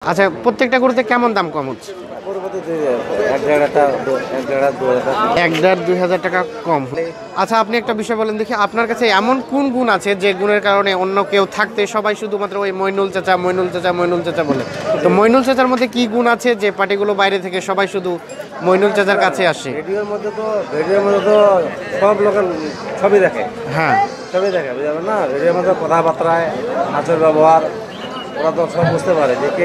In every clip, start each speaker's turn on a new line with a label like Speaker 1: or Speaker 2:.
Speaker 1: আচ্ছা, প্রত্যেকটা গরুতে কেমন দাম কম হচ্ছে? এক দেড় 2,000 টাকা কম। আচ্ছা, আপনি একটা বিষয় বলেন দেখি, আপনার কাছে এমন কোন গুণ আছে যে গুণের কারণে অন্য কেউ থাকতে সবাই শুধুমাত্র ওই মইনুল চাচা মইনুল চাচা মইনুল চাচা বলে? তো মইনুল চাচার মধ্যে কি গুণ আছে যে পার্টিগুলো বাইরে থেকে সবাই শুধু মইনুল চাচার কাছে আসে?
Speaker 2: ভিডিওর মধ্যে তো সব লোকের ছবি দেখে।
Speaker 1: হ্যাঁ,
Speaker 2: ছবি দেখে, বুঝলেন না? ভিডিওর মধ্যে কথাবার্তায়, আচার ব্যবহার, ওরা তো সব বুঝতে পারে যে কে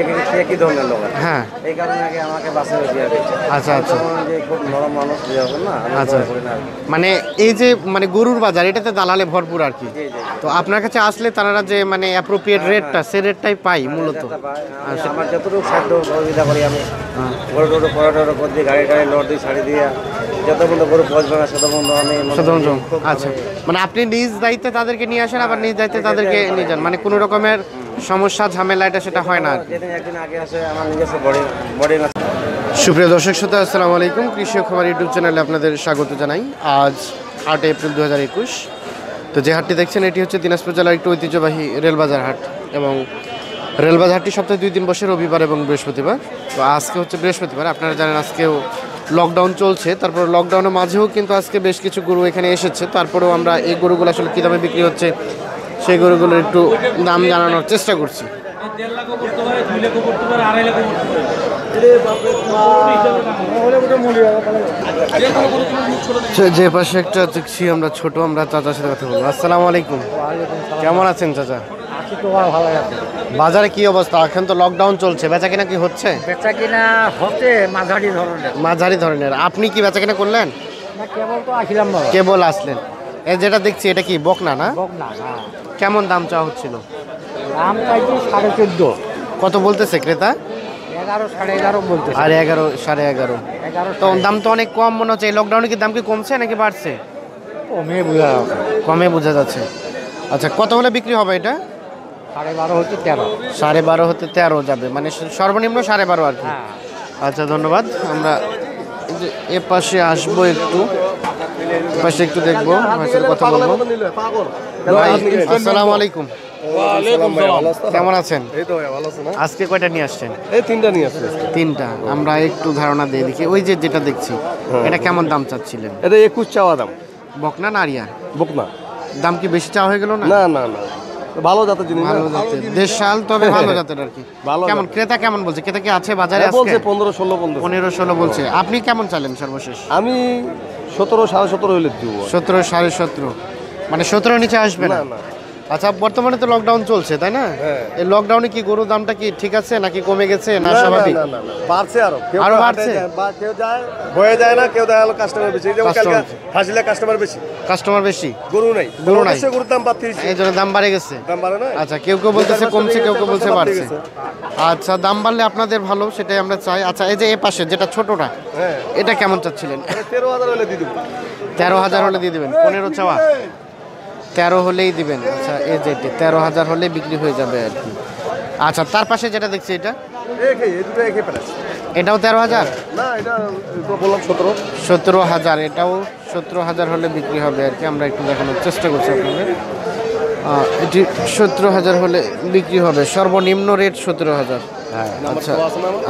Speaker 2: কি ধরনের লোক আছে।
Speaker 1: হ্যাঁ।
Speaker 2: এই কারণে আগে আমাকে বাসে দিয়ে দিচ্ছে।
Speaker 1: আচ্ছা আচ্ছা
Speaker 2: যে খুব নরম মানুষ বুঝাবেন না, আমি
Speaker 1: আচ্ছা।
Speaker 2: ভয় করি না আর কি।
Speaker 1: মানে এই যে মানে গরুর বাজার, এটাতে দালালে ভরপুর আর কি।
Speaker 2: জি, জি।
Speaker 1: তো আপনার কাছে আসলে তারা যে মানে অ্যাপ্রোপ্রিয়েট রেটটা, সে রেটটাই পাই মূলত।
Speaker 2: যেটা পাই, আমার যতটুকু সাধ্য সহযোগিতা করি আমি। গরু টরু পরোটা করে দিই, গাড়ি লোড দিই, শাড়ি দিয়ে যত পর্যন্ত গরু পৌঁছবে না তত পর্যন্ত আমি খুব
Speaker 1: আচ্ছা, মানে আপনি নিজ দায়িত্বে তাদেরকে নিয়ে আসেন, আবার নিজ দায়িত্বে তাদেরকে নিয়ে যান, মানে কোনো রকমের সমস্যা ঝামেলা এটা সেটা হয় না আর কি।
Speaker 2: যেদিন একদিন আগে আসে আমার নিজস্ব বডি আছে।
Speaker 1: সুপ্রিয় দর্শক শ্রোতা, আসসালামু আলাইকুম। কৃষি ও খামার ইউটিউব চ্যানেলে আপনাদের স্বাগত জানাই। আজ 8 এপ্রিল 2021। তো যে হাটটি দেখছেন এটি হচ্ছে দিনাজপুর জেলার একটি ঐতিহ্যবাহী রেলবাজার হাট, এবং রেলবাজার হাটটি সপ্তাহে 2 দিন বসে, রবিবার এবং বৃহস্পতিবার। তো আজকে হচ্ছে বৃহস্পতিবার, আপনারা জানেন আজকেও লকডাউন চলছে। তারপর লকডাউনের মাঝেও কিন্তু আজকে বেশ কিছু গরু এখানে এসেছে। তারপরেও আমরা এই গরুগুলো আসলে কী দামে বিক্রি হচ্ছে সেই গরুগুলোর একটু দাম জানানোর চেষ্টা করছি। যে পাশে একটা দেখছি আমরা ছোট, আমরা চাচার সাথে কথা বলবো। আসসালামু আলাইকুম, কেমন আছেন চাচা? বাজারে কি অবস্থা? এখন তো লকডাউন চলছে, বেচা কিনা কি হচ্ছে?
Speaker 3: বেচা কিনা হচ্ছে
Speaker 1: মাঝারি ধরনের। আপনি কি বেচা কিনা করলেন?
Speaker 3: না, কেবল তো আসলাম বাবা।
Speaker 1: কেবল আসলেন। এই যেটা দেখছি এটা কি বকনা না?
Speaker 3: বকনা, হ্যাঁ।
Speaker 1: কেমন দাম চাওয়া হচ্ছিল?
Speaker 3: দাম চাইছি 14.5।
Speaker 1: কত বলতেছে ক্রেতা?
Speaker 3: 11, 11.5 বলতে।
Speaker 1: আর 11, 11.5।
Speaker 3: 11
Speaker 1: তো দাম তো অনেক কম মনে হচ্ছে। এই লকডাউনে কি দাম কি কমছে নাকি বাড়ছে?
Speaker 3: কমে বোঝা যাচ্ছে।
Speaker 1: কমে বোঝা যাচ্ছে। আচ্ছা, কত হলে বিক্রি হবে এটা?
Speaker 3: 12.5 হচ্ছে 13।
Speaker 1: 12.5 হতে 13 যাবে, মানে সর্বনিম্ন 12.5 আর কি।
Speaker 3: হ্যাঁ।
Speaker 1: আচ্ছা, ধন্যবাদ। আমরা এই যে এ পাশে আসবো, একটু এ পাশে একটু দেখবো, ভাইয়ের সাথে কথা বলবো। ভাই, আসসালামু আলাইকুম, কেমন আছেন?
Speaker 2: এই তো ভালো আছে না?
Speaker 1: আজকে কয়টা নিয়ে আসছেন?
Speaker 2: এই 3টা নিয়ে আসছে।
Speaker 1: 3টা। আমরা একটু ধারণা দিয়ে দেখি, ওই যে যেটা দেখছি এটা কেমন দাম চাচ্ছিলেন?
Speaker 2: এটা 21 চাওয়া দাম।
Speaker 1: বকনা না আরিয়া?
Speaker 2: বকনা।
Speaker 1: দাম কি বেশি চাওয়া হয়ে গেল না?
Speaker 2: না না না, ভালো জাতের জিনিস।
Speaker 1: ভালো জাতের, দেশাল, তবে ভালো জাতের আর কি।
Speaker 2: ভালো
Speaker 1: কেমন ক্রেতা কেমন বলছে? ক্রেতা কি আছে বাজারে আজকে?
Speaker 2: বলছে 15-16 বলছে।
Speaker 1: 15-16 বলছে। আপনি কেমন চাইলেন সর্বশেষ?
Speaker 2: আমি 17-17.5 হইলে দিব।
Speaker 1: 17, 17.5, মানে 17 নিচে আসবে না?
Speaker 2: না না।
Speaker 1: আচ্ছা, বর্তমানে তো লকডাউন চলছে তাই না?
Speaker 2: হ্যাঁ।
Speaker 1: এই লকডাউনে কি গরুর দামটা কি ঠিক আছে নাকি কমে গেছে না
Speaker 2: না,
Speaker 1: স্বাভাবিক?
Speaker 2: না, না, না, বাড়ছে আরো। কেউ
Speaker 1: আরো
Speaker 2: কেউ
Speaker 1: বাড়ছে?
Speaker 2: হাটে যায়, বা কেউ যায় হয়ে যায় না, কেউ দেখা হলো কাস্টমার বেশি। এই যেমন কালকে
Speaker 1: Customer
Speaker 2: হাসিলে কাস্টমার বেশি,
Speaker 1: কাস্টমার বেশি,
Speaker 2: গরু নাই।
Speaker 1: গরু নাই।
Speaker 2: অবশ্যই গরুর দাম বাড়তে হয়েছে।
Speaker 1: এই জন্য দাম বাড়ে গেছে।
Speaker 2: দাম বাড়ে না?
Speaker 1: আচ্ছা, কেউ কেউ বলতেছে কমছে, কেউ কেউ বলছে বাড়ছে।
Speaker 2: গেছে।
Speaker 1: আচ্ছা, দাম বাড়লে আপনাদের ভালো, সেটাই আমরা চাই। আচ্ছা, এই যে এ পাশে যেটা ছোটটা,
Speaker 2: হ্যাঁ,
Speaker 1: এটা কেমন চাচ্ছিলেন?
Speaker 2: 13,000 হলে দিয়ে দিব।
Speaker 1: 13,000 হলে দিয়ে দিবেন? 15 চাওয়া, 13 হলেই দিবেন। আচ্ছা, এই যেটি 13,000 হলে বিক্রি হয়ে যাবে আর কি। আচ্ছা, তার পাশে যেটা দেখছি এটা,
Speaker 2: এই দুটো একই প্রাইস।
Speaker 1: এটাও 13,000?
Speaker 2: না, এটা তো বললাম 17।
Speaker 1: 17,000, এটাও 17,000 হলে বিক্রি হবে আর কি। আমরা একটু দেখানোর চেষ্টা করছি আপনাদের। এটি 17,000 হলে বিক্রি হবে, সর্বনিম্ন রেট 17,000। আচ্ছা,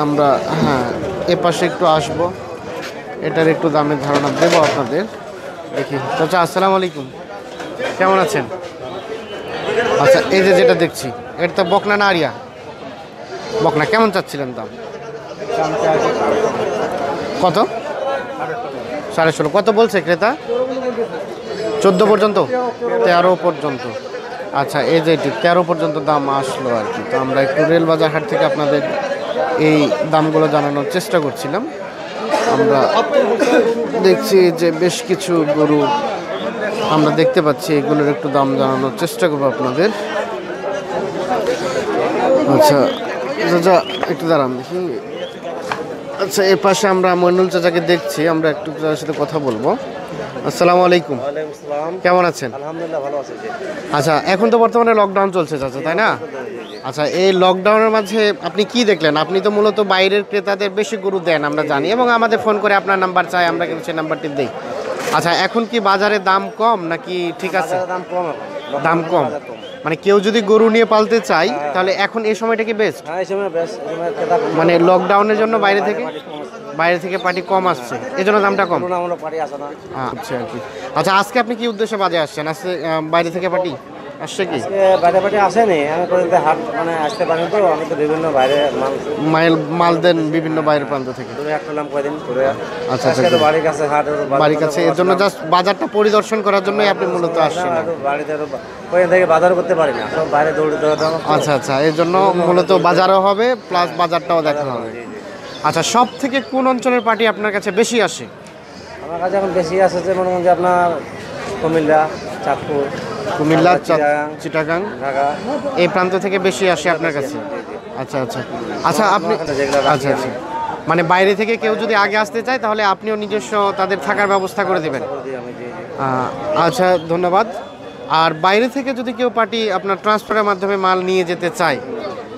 Speaker 1: আমরা এ পাশে একটু আসবো, এটার একটু দামের ধারণা দেবো আপনাদের। দেখি। চাচা, আসসালামু আলাইকুম, কেমন আছেন? আচ্ছা, এই যে যেটা দেখছি এটা তো বকনা না আরিয়া? বকনা। কেমন চাচ্ছিলেন দাম? কত? 16.5। কত বলছে ক্রেতা? 14 পর্যন্ত, 13 পর্যন্ত। আচ্ছা, এই যে এটি 13 পর্যন্ত দাম আসলো আর কি। তো আমরা একটু রেলবাজার হাট থেকে আপনাদের এই দামগুলো জানানোর চেষ্টা করছিলাম। আমরা দেখছি যে বেশ কিছু গরু আমরা দেখতে পাচ্ছি, এগুলোর একটু দাম জানানোর চেষ্টা করবো আপনাদের। আচ্ছা চাচা, একটু দাঁড়ান দেখি। আচ্ছা, এ পাশে আমরা মইনুল চাচাকে দেখছি, আমরা একটু তার সাথে কথা বলবো। আসসালামু আলাইকুম,
Speaker 2: ওয়ালাইকুম আসসালাম।
Speaker 1: কেমন আছেন?
Speaker 2: আলহামদুলিল্লাহ ভালো আছি জি।
Speaker 1: আচ্ছা, এখন তো বর্তমানে লকডাউন চলছে চাচা, তাই না? আচ্ছা, এই লকডাউনের মাঝে আপনি কি দেখলেন? আপনি তো মূলত বাইরের ক্রেতাদের বেশি গরু দেন আমরা জানি, এবং আমাদের ফোন করে আপনার নাম্বার চাই, আমরা কিন্তু সেই নাম্বারটি দিই। আচ্ছা, এখন কি বাজারে দাম কম নাকি ঠিক আছে?
Speaker 2: বাজারে দাম কম এখন।
Speaker 1: দাম কম, মানে কেউ যদি গরু নিয়ে পালতে চায় তাহলে এখন এই সময়টা কি বেস্ট?
Speaker 2: হ্যাঁ এই সময় বেশ, এই সময় ক্রেতা কম।
Speaker 1: মানে লকডাউনের জন্য বাইরে থেকে পার্টি কম আসছে, এজন্য দামটা কম।
Speaker 2: তুলনামূলক পার্টি আসে না।
Speaker 1: আচ্ছা আর কি। আচ্ছা আজকে আপনি কি উদ্দেশ্যে বাজে আসছেন? আজকে বাইরে থেকে পার্টি আসছে কি?
Speaker 2: আজকে বাইরে পার্টি আসেনি, আমি পর্যন্ত হাট মানে আসতে পারিনি, তো আমি তো বিভিন্ন বাইরে
Speaker 1: মাল দেন বিভিন্ন বাইরের প্রান্ত থেকে।
Speaker 2: দূরে হাট করলাম কয়দিন ঘুরে।
Speaker 1: আচ্ছা
Speaker 2: আজকে তো বাড়ির কাছে হাট,
Speaker 1: বাড়ির কাছে, এর জন্য জাস্ট বাজারটা পরিদর্শন করার জন্যই আপনি মূলত আসছেন।
Speaker 2: বাড়িতে কয়দিন থেকে বাজার করতে পারি না, সব বাইরে দৌড়ে দৌড়াতে।
Speaker 1: আচ্ছা আচ্ছা, এর জন্য মূলত বাজারও হবে প্লাস বাজারটাও দেখা হবে। আচ্ছা, সব থেকে কোন অঞ্চলের পার্টি আপনার কাছে বেশি আসে?
Speaker 2: আমার কাছে এখন বেশি আসে যে মনে যে আপনার কুমিল্লা, চাঁদপুর,
Speaker 1: কুমিল্লা,
Speaker 2: চিটাগাং,
Speaker 1: চিটাগাং,
Speaker 2: ঢাকা,
Speaker 1: এই প্রান্ত থেকে বেশি আসে আপনার কাছে। আচ্ছা আচ্ছা আচ্ছা, আপনি আচ্ছা আচ্ছা, মানে বাইরে থেকে কেউ যদি আগে আসতে চায় তাহলে আপনিও নিজস্ব তাদের থাকার ব্যবস্থা করে দেবেন। আচ্ছা ধন্যবাদ। আর বাইরে থেকে যদি কেউ পার্টি আপনার ট্রান্সফারের মাধ্যমে মাল নিয়ে যেতে চায়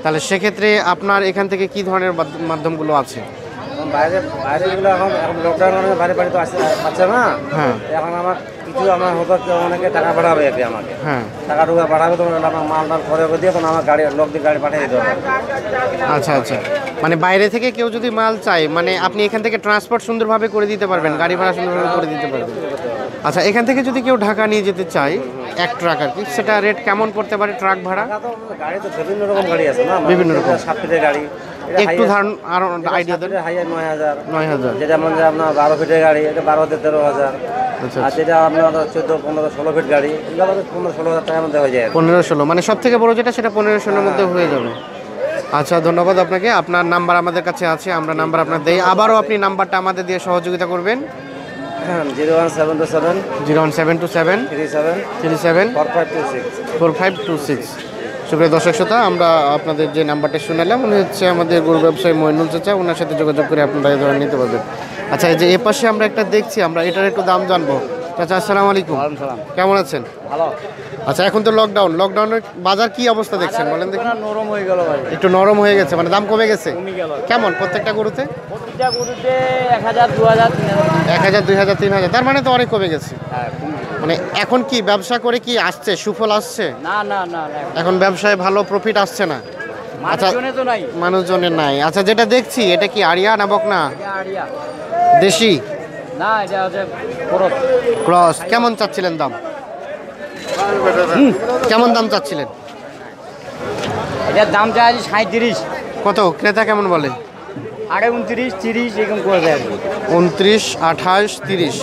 Speaker 1: তাহলে সেক্ষেত্রে আপনার এখান থেকে কি ধরনের মাধ্যমগুলো আছে?
Speaker 2: বাইরে বাইরে যেগুলো এখন লকডাউন বাইরে বাড়ি তো আসছে না।
Speaker 1: হ্যাঁ,
Speaker 2: এখন আমার কিছু আমার হতো অনেকে টাকা পাঠাবে আর কি, আমাকে
Speaker 1: হ্যাঁ,
Speaker 2: টাকা টুকা পাঠাবে, তখন আমার মাল টাল করে দিয়ে তখন আমার গাড়ি লোক দিয়ে গাড়ি পাঠিয়ে দিতে হবে।
Speaker 1: আচ্ছা আচ্ছা, মানে বাইরে থেকে কেউ যদি মাল চায় মানে আপনি এখান থেকে ট্রান্সপোর্ট সুন্দরভাবে করে দিতে পারবেন, গাড়ি ভাড়া সুন্দরভাবে করে দিতে পারবেন। আচ্ছা, এখান থেকে যদি কেউ ঢাকা নিয়ে যেতে চায় এক ট্রাক আর কি, সেটা রেট কেমন পড়তে পারে ট্রাক ভাড়া?
Speaker 2: গাড়ি তো বিভিন্ন রকম গাড়ি আছে না,
Speaker 1: বিভিন্ন রকম।
Speaker 2: 7 ফিটের গাড়ি,
Speaker 1: একটু ধারণ আর আইডিয়া দেন।
Speaker 2: হাইয়ার 9,000,
Speaker 1: 9,000।
Speaker 2: যেটা মানে আপনার 12 ফিটের গাড়ি, এটা 12-13,000।
Speaker 1: আচ্ছা,
Speaker 2: আর যেটা আপনার 14, 15, 16 ফিট গাড়ি, এগুলো 15-16,000 টাকার মধ্যে হয়ে যায়।
Speaker 1: 15-16, মানে সব থেকে বড় যেটা সেটা 15-16 মধ্যে হয়ে যাবে। আচ্ছা ধন্যবাদ আপনাকে। আপনার নাম্বার আমাদের কাছে আছে, আমরা নাম্বার আপনার দেই। আবারও আপনি নাম্বারটা আমাদের দিয়ে সহযোগিতা করবেন।
Speaker 2: 01727
Speaker 1: 01727 37
Speaker 2: 4526।
Speaker 1: 4526। সুপ্রিয় দর্শক শ্রোতা, আমরা আপনাদের যে নাম্বারটা শুনালাম উনি হচ্ছে আমাদের গরু ব্যবসায়ী মইনুল চাচা, ওনার সাথে যোগাযোগ করে আপনারা এই ধরনের নিতে পারবেন। আচ্ছা, এই যে এ পাশে আমরা একটা দেখছি, আমরা এটার একটু দাম জানবো। চাচা আসসালামু আলাইকুম, কেমন আছেন?
Speaker 2: ভালো।
Speaker 1: আচ্ছা, এখন তো লকডাউনের বাজার কি অবস্থা দেখছেন বলেন দেখি?
Speaker 2: নরম হয়ে গেল ভাই,
Speaker 1: একটু নরম হয়ে গেছে, মানে দাম কমে গেছে।
Speaker 2: কমে গেল।
Speaker 1: কেমন প্রত্যেকটা গরুতে?
Speaker 2: প্রতিটা গরুতে 1000, 2000, 3000।
Speaker 1: 1000, 2000, 3000, তার মানে তো অনেক কমে গেছে।
Speaker 2: হ্যাঁ,
Speaker 1: মানে এখন কি ব্যবসা করে কি আসছে, সুফল আসছে?
Speaker 2: না না না,
Speaker 1: এখন ব্যবসায় ভালো প্রফিট আসছে না। আচ্ছা,
Speaker 2: মানুষজনে তো নাই।
Speaker 1: মানুষজনের নাই। আচ্ছা, যেটা দেখছি এটা কি আরিয়া না বকনা?
Speaker 2: এটা আড়িয়া।
Speaker 1: দেশি
Speaker 2: না, এটা হচ্ছে খরচ।
Speaker 1: ক্রস। কেমন চাচ্ছিলেন দাম? কেমন দাম চাচ্ছিলেন?
Speaker 2: এটার দাম চাই 37।
Speaker 1: কত ক্রেতা কেমন বলে?
Speaker 2: 29, 30 এরকম করে দেয়।
Speaker 1: 29, 28, 30।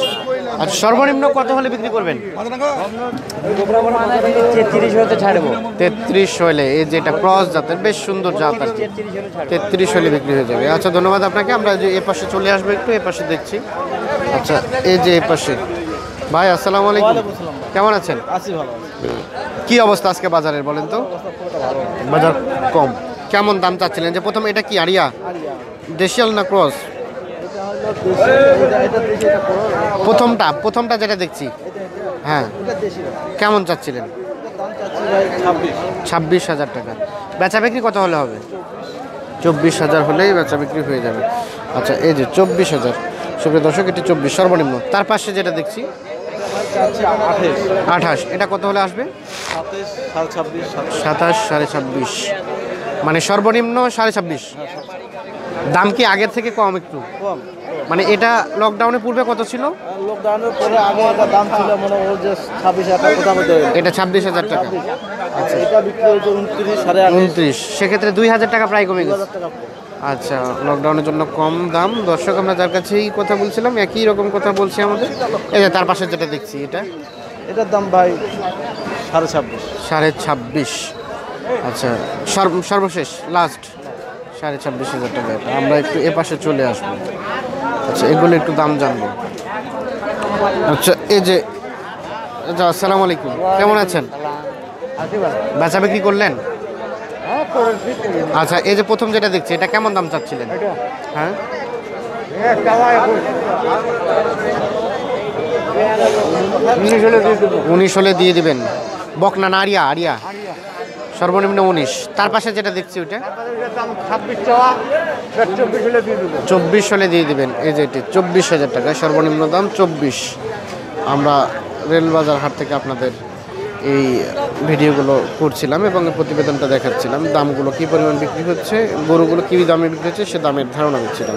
Speaker 1: আচ্ছা, সর্বনিম্ন কত হলে বিক্রি করবেন?
Speaker 2: 33 হতে ছাড়বো।
Speaker 1: 33 হলে, এই যে এটা ক্রস জাতের বেশ সুন্দর জাত আর কি,
Speaker 2: 33 হলে ছাড়বো।
Speaker 1: 33 হলে বিক্রি হয়ে যাবে। আচ্ছা ধন্যবাদ আপনাকে। আমরা যে এ পাশে চলে আসবো, একটু এ পাশে দেখছি। আচ্ছা, এই যে এ পাশে ভাই, আসসালামু আলাইকুম, কেমন আছেন?
Speaker 3: আছি ভালো।
Speaker 1: কি অবস্থা আজকে বাজারের বলেন তো? বাজার কম। কেমন দাম চাচ্ছিলেন? যে প্রথম এটা কি আরিয়া দেশিয়াল না ক্রস? প্রথমটা যেটা দেখছি, হ্যাঁ, কেমন চাচ্ছিলেন? 26,000 টাকা। বেচা বিক্রি কত হলে হবে? 24,000 হলেই বেচা বিক্রি হয়ে যাবে। আচ্ছা, এই যে 24,000। সুপ্রিয় দর্শক, এটি 24 সর্বনিম্ন। তার পাশে যেটা দেখছি 28, এটা কত হলে আসবে? 27, 26.5, মানে সর্বনিম্ন 26.5। দাম কি আগের থেকে কম একটু?
Speaker 3: কম।
Speaker 1: মানে এটা লকডাউনের পূর্বে কত ছিল?
Speaker 3: লকডাউনের পরে আগে এটা দাম ছিল মনে হয় যে 26,000 টাকা কোথা মধ্যে।
Speaker 1: এটা 26,000 টাকা।
Speaker 3: আচ্ছা, এটা বিক্রি হয়েছে 29, 28,500
Speaker 1: 29, সেক্ষেত্রে 2,000 টাকা প্রায় কমে গেছে।
Speaker 3: টাকা।
Speaker 1: আচ্ছা, লকডাউনের জন্য কম দাম। দর্শক, আমরা যার কাছেই কথা বলছিলাম একই রকম কথা বলছি আমাদের। এই যে তার পাশে যেটা দেখছি এটা
Speaker 3: এটার দাম ভাই 26,500।
Speaker 1: 26.5। আচ্ছা, সর্বশেষ লাস্ট 26,500 টাকা। আমরা একটু এ পাশে চলে আসবো। আচ্ছা, এগুলো একটু দাম জানবো। আচ্ছা, এই যে আচ্ছা, আসসালামু আলাইকুম, কেমন আছেন? বেচা বিক্রি করলেন? আচ্ছা, এই যে প্রথম যেটা দেখছি এটা কেমন দাম চাচ্ছিলেন? হ্যাঁ, 19 হলে দিয়ে দিবেন। বকনা না আরিয়া? আরিয়া সর্বনিম্ন 19। তার পাশে যেটা দেখছি ওইটা 24 হলে দিয়ে দিবেন। এই যে এটি 24,000 টাকা সর্বনিম্ন দাম, 24। আমরা রেলবাজার হাট থেকে আপনাদের এই ভিডিওগুলো করছিলাম এবং প্রতিবেদনটা দেখাচ্ছিলাম, দামগুলো কী পরিমাণ বিক্রি হচ্ছে, গরুগুলো কী দামে বিক্রি হচ্ছে সে দামের ধারণা দিচ্ছিলাম।